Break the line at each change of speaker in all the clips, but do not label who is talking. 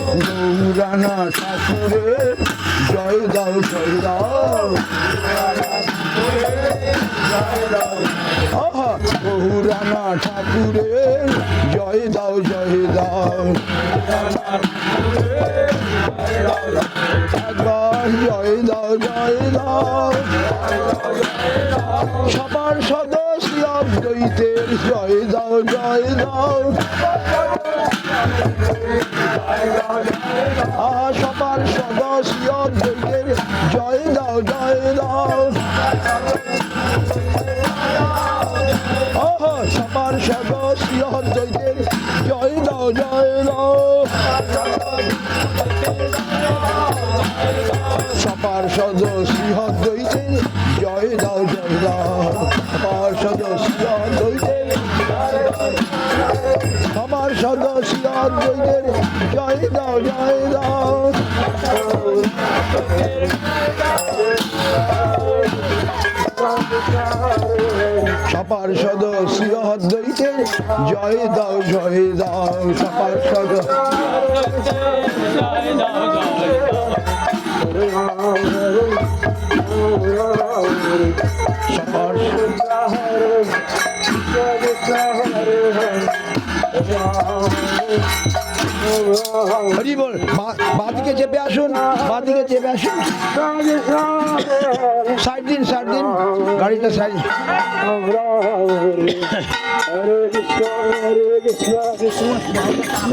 গৌরানা ঠাকুরের জয় দাও জয় দাও আহা গৌরানা ঠাকুরের জয় দাও জয় দাও একবার জয় দাও জয় দাও সবার সদস্য অদ্বৈতের জয় দাও জয় দাও সবার সদস্য অদ্বৈতের জয় দাও জয় দাও সবার সদস্য অদ্বৈতের জয় দাও জয় দাও সবার সদস্য অদ্বৈতের জয় দাও জয় দাও সবার সদস্য অদ্বৈতের সবার সদস্য অদ্বৈতের জয় দাও জয় দাও সবার সদস্য অদ্বৈতের জয় দাও জয় দাও সবার সদস্য হরি বল বাদিকে চেপে আসুন বাদিকে চেপে আসুন সাইড দিন গাড়িটা সাইড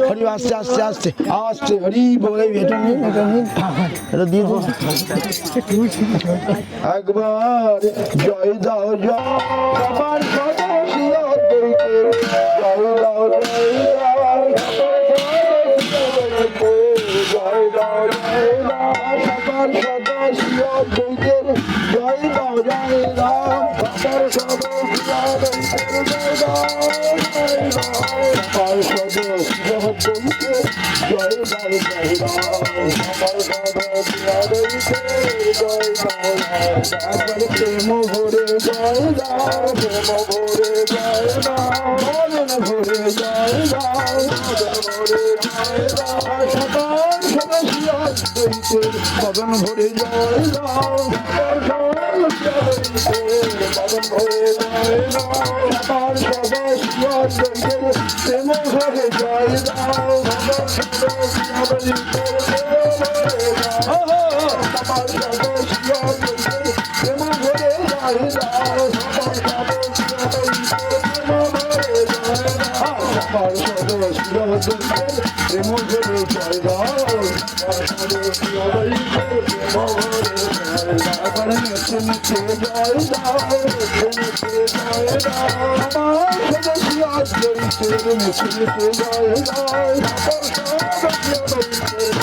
হরি আস্তে আস্তে আস্তে আস্তে হরি বলে এটা দিয়ে দিন একবার জয় দাও জয় সবার সদস্য অদ্বৈতের জয় দাও জয় দাও জয় দাও জয় দাও সবার সদস্য অদ্বৈতের জয় দাও জয় দাও সবার সদস্য অদ্বৈতের জয় দাও জয় দাও সবার সদস্য অদ্বৈতের জয় দাও জয় দাও সবার সদস্য অদ্বৈতের জয় দাও একবার প্রেম ভরে জয় দাও প্রেম ভরে জয় দাও মন ভরে জয় দাও ভরে জয় দাও সবার সদস্য অদ্বৈতের বদন ভরে জয় দাও বদন ভরে জয় দাও সবার সদস্য অদ্বৈতের প্রেম ভরে জয় দাও সবার সদস্য অদ্বৈতের সবার সদস্য অদ্বৈতের প্রেম ভরে জয় দাও সবার সদস্য অদ্বৈতের প্রেম ভরে জয় দাও সবার সদস্য অদ্বৈতের প্রেম ভরে জয় দাও সবার সদস্য অদ্বৈতের প্রেম ভরে জয় দাও নেচে নেচে জয় দাও নেচে জয় দাও সবার সদস্য অদ্বৈতের নেচে নেচে জয় দাও সবার সদস্য অদ্বৈতের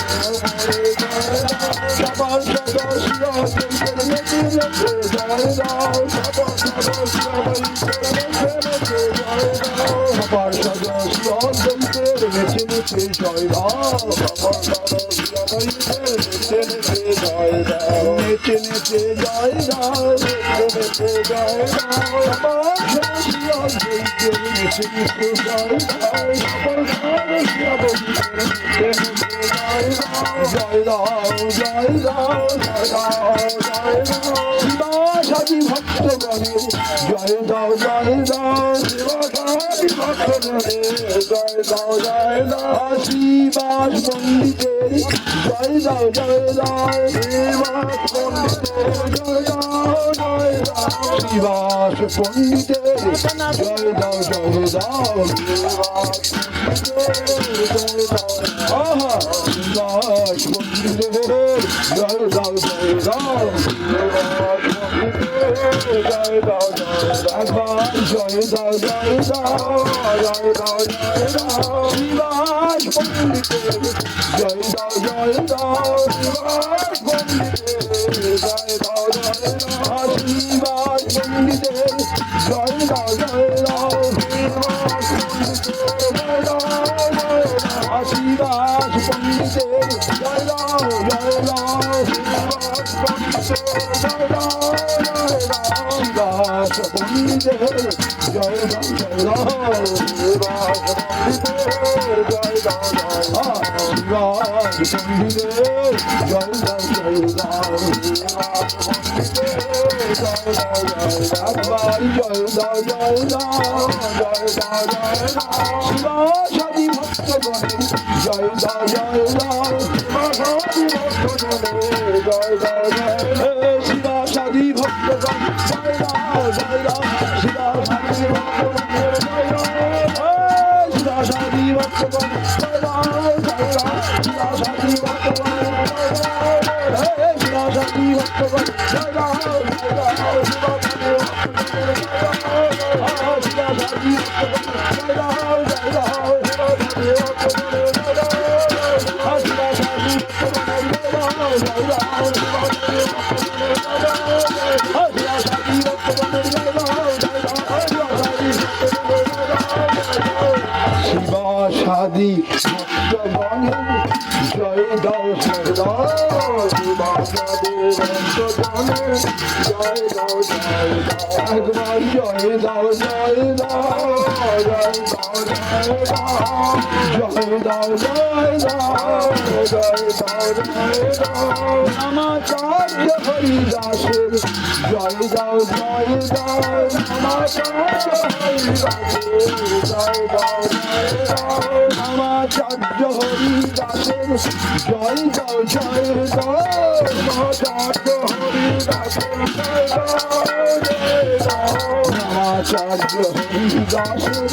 সবার সদস্য অদ্বৈতের নেচে নেচে জয় দাও সবার সদস্য অদ্বৈতের নেচে নেচে জয় দাও সবার সদস্য অদ্বৈতের নেচে নেচে জয় দাও সবার সদস্য অদ্বৈতের নেচে নেচে জয় দাও নেচে নেচে জয় দাও নেচে নেচে জয় দাও সবার সদস্য অদ্বৈতের নেচে নেচে জয় দাও সবার সদস্য অদ্বৈতের নেচে নেচে জয় দাও জয় দাও জয় দাও জয় দাও জয় দাও শিবাসাদি ভক্তগণের জয় দাও জয় দাও শিবাসাদি ভক্তগণের জয় দাও জয় দাও শিবাস পণ্ডিতের জয় দাও জয় দাও শিবাস পণ্ডিতের জয় দাও জয় দাও শিবাস পণ্ডিতের জয় দাও জয় দাও শিবাস পণ্ডিতের জয় দাও আহা শিবাস পণ্ডিতের জয় দাও জয় দাও শিবাস পণ্ডিতের জয় দাও একবার জয় দাও জয় দাও জয় দাও জয় দাও শিবাস পণ্ডিতের জয় দাও জয় দাও শিবাস পণ্ডিতের জয় দাও জয় দাও শিবাস পণ্ডিতের জয় দাও জয় দাও শিবাস পণ্ডিতের জয় দাও জয় দাও শিবাস পণ্ডিতের জয় দাও জয় দাও শিবাস পণ্ডিতের জয় দাও জয় দাও শিবাস পণ্ডিতের জয় দাও জয় দাও শিবাস পণ্ডিতের জয় দাও জয় দাও শিবাস পণ্ডিতের জয় দাও জয় দাও শিবাস পণ্ডিতের জয় দাও জয় দাও একবার জয় দাও জয় দাও জয় দাও জয় দাও শিবাসাদি ভক্তগণের জয় দাও জয় দাও শিবাসাদি ভক্তগণের জয় দাও জয় দাও শিবাসাদি ভক্তগণ জয় দাও জয় দাও শিবাসাদি ভক্তগণের জয় দাও শিবাসাদি ভক্তগণ জয় দাও জয় দাও শিবাসাদি ভক্তগণের জয় দাও শিবাসাদি ভক্তগণ জয় দাও জয় দাও শিবাসাদি ভক্তগণের শিবাসাদি ভক্তগণ জয় দাও জয় দাও শিবাসাদি ভক্তগণের জয় দাও শিবাসাদি ভক্তগণের জয় দাও জয় দাও শিবাসাদি ভক্তগণের জয় দাও শিবাসাদি ভক্তগণের জয় দাও জয় দাও শিবাসাদি শিবাসাদি ভক্তগণের জয় দাও জয় দাও শিবাসাদি ভক্তগণের জয় দাও জয় দাও একবার জয় দাও জয় দাও জয় দাও জয় দাও জয় দাও জয় দাও জয় দাও জয় দাও নামাচার্য হরিদাসের জয় দাও জয় দাও নামাচার্য হরিদাসের জয় দাও জয় দাও নামাচার্য হরিদাসের জয় দাও জয় দাও নামাচার্য হরিদাসের জয় দাও জয় দাও নামাচার্য হরিদাসের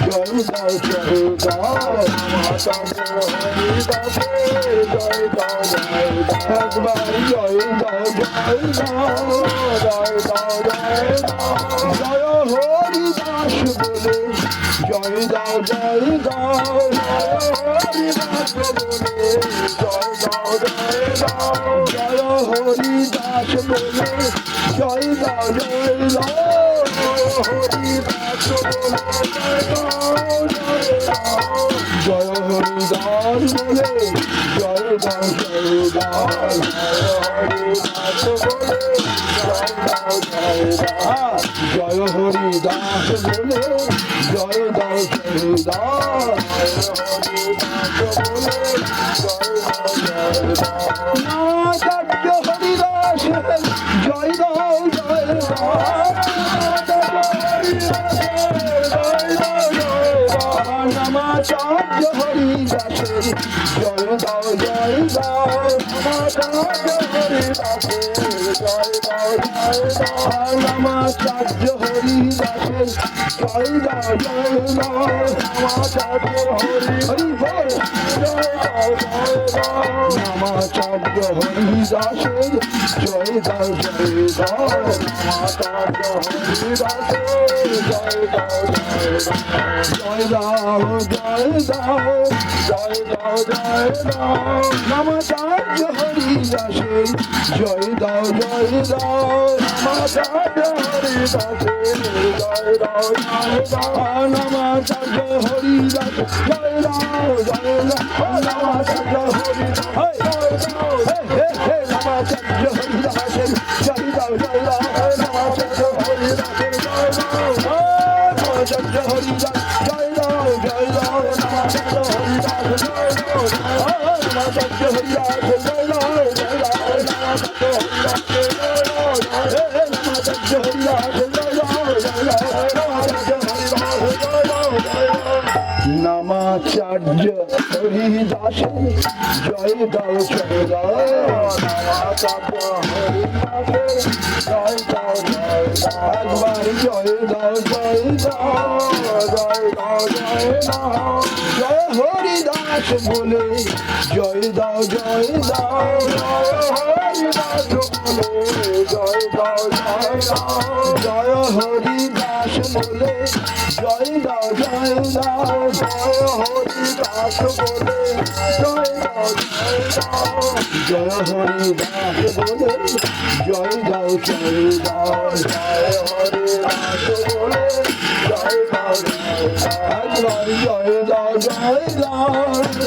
জয় দাও জয় দাও নামাচার্য হরিদাসের জয় দাও জয় দাও একবার জয় দাও জয় দাও জয় দাও জয় দাও জয় হরিদাস বলে জয় দাও জয় দাও জয় হরিদাস বলে জয় দাও জয় দাও জয় হরিদাস বলে জয় দাও জয় দাও হরিদাস বলে জয় দাও জয় দাও জয় হরিদাস বলে জয় দাও জয় দাও হরিদাস বলে জয় দাও জয় দাও জয় হরিদাস বলে জয় দাও জয় দাও হরিদাস বলে জয় দাও জয় দাও নামাচার্য হরিদাস জয় দাও জয় দাও নামাচার্য হরিদাসের জয় দাও জয় দাও নামাচার্য হরিদাসের জয় দাও জয় দাও নামাচার্য হরিদাসের জয় দাও জয় দাও নামাচার্য হরি বল জয় দাও জয় দাও নামাচার্য হরিদাসের জয় দাও জয় দাও নামাচার্য হরিদাসের জয় দাও জয় দাও জয় দাও জয় দাও জয় দাও জয় দাও নামাচার্য হরিদাসের জয় দাও জয় দাও নামাচার্য হরিদাসের জয় দাও জয় দাও নামাচার্য হরিদাস জয় দাও জয় দাও নামাচার্য হরিদাস নামাচার্য হরিদাসের জয় দাও জয় দাও নামাচার্য হরিদাসের জয় দাও নামাচার্য হরিদাস জয় দাও জয় দাও নামাচার্য হরিদাস জয় দাও নামাচার্য হরিদাস জয় দাও জয় দাও নামাচার্য হরিদাস জয় দাও নামাচার্য হরিদাস জয় দাও জয় দাও নামাচার্য হরিদাস জয় দাও জয় দাও নামাচার্য হরিদাসের জয় দাও জয় দাও নামাচার্য হরিদাসের জয় দাও জয় দাও একবার জয় দাও জয় দাও জয় দাও জয় দাও জয় হরিদাস বলে জয় দাও জয় দাও জয় হরিদাস বলে জয় দাও জয় দাও জয় হরিদাস বলে জয় দাও জয় দাও জয় হরিদাস বলে জয় দাও জয় দাও জয় হরিদাস বলে জয় দাও জয় দাও জয় হরিদাস বলে জয় দাও একবার জয় দাও জয় দাও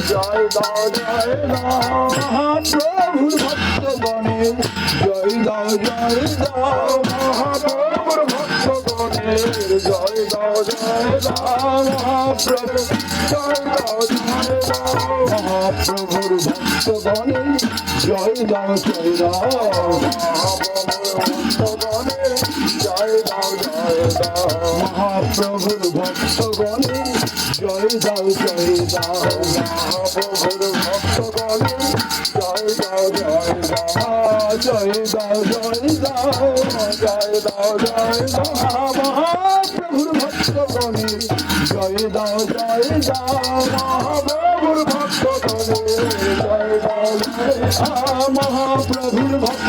জয় দাও জয় দাও মহাপ্রভুর ভক্তগণের জয় দাও জয় দাও মহাপ্রভুর ভক্ত জয় দাও মহাপ্রভু জয় দাও মহাপ্রভুর ভক্তগণের জয় দাও ভক্তগণের জয় দাও মহাপ্রভুর ভক্তগণের জয় দাও মহাপ্রভুর ভক্তগণের জয় দাও জয় দাও মহাপ্রভুর ভক্তগণের জয় দাও মহাপ্রভুর ভক্তগণের জয় দাও মহাপ্রভুর ভক্ত